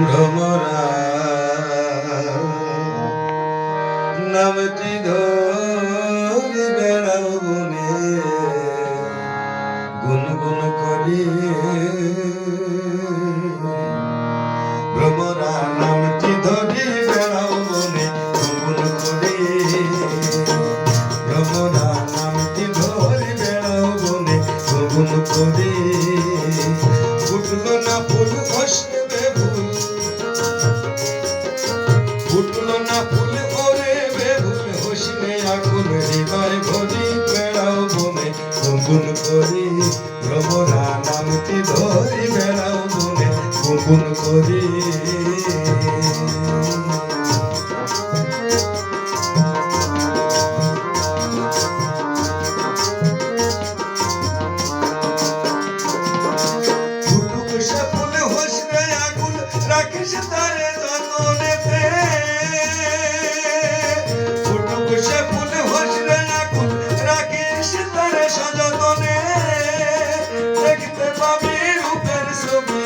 ভ্রমরা নামটি ধরে বেড়াও বনে গুনগুন করি ভ্রমরা নামটি ধরে বেড়াও বনে গুনগুন করি ভ্রমরা নামটি ধরে বেড়াও বনে গুনগুন করি ফুটলো না ফুল বসবে ভুল ফুটলো না ফুল ওরে বেভুল হোসনে আগুন হৃদয় ভরি বেড়াও বনে গুনগুন করি ভ্রমরা নামটি ধরি বেড়াও বনে গুনগুন করি রাখিস তারে যতনেতে ফুটুক সে ফুল হোসরে আগুন রাখিস তারে সযতনে দেখতে পাবি রূপের ছবি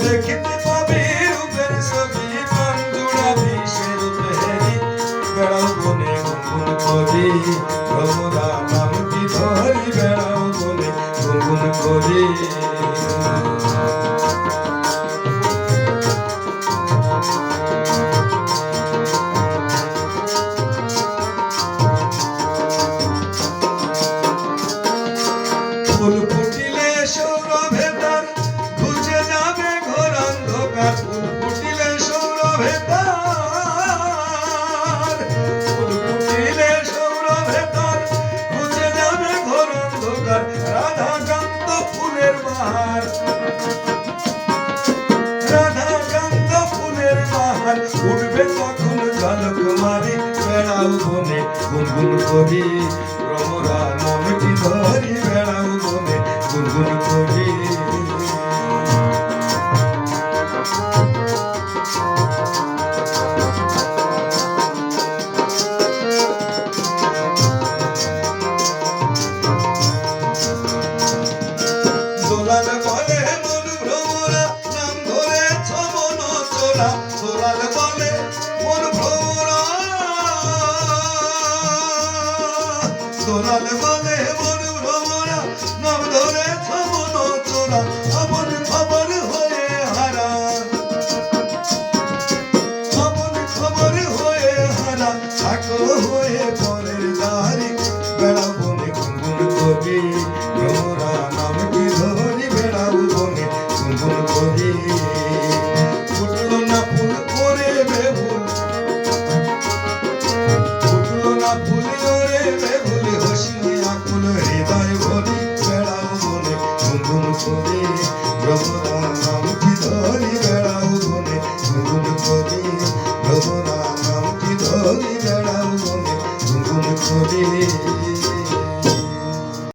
দেখতে পাবি রূপের ছবি প্রাণ জুড়াবি সে রূপেরি বেড়াও বনে গুনগুন করি ভ্রমরা নামটি ধরি বেড়াও বনে গুনগুন করি ফুল ফুটিলে সৌরভে তার ঘুচে যাবে ঘোর অন্ধকার ফুল ফুটিলে সৌরভে তার ফুল ফুটিলে সৌরভে তার ঘুচে যাবে ঘোর অন্ধকার রাধাকান্ত ফুলের বাহার রাধাকান্ত ফুলের বাহার উঠবে তখন ঝলক মারি বেড়াও বনে গুনগুন করি ভ্রমরা নামটি ধরি বেড়াও বনে গুনগুন করি দোলাল বলে মন ভ্রমরা নাম ধরেছ মন চোরা দোলাল বলে মন ভ্রমরা দোলাল বলে মন ভ্রমরা নাম ধরেছ মন চোরা আপন খবর হয়ে হারা আপন খবর হয়ে হারা থাকো হয়ে পরের দাঁড়ি বেড়াও বনে গুনগুন করি ভ্রমরা নামটি ধরি বেড়াও বনে গুনগুন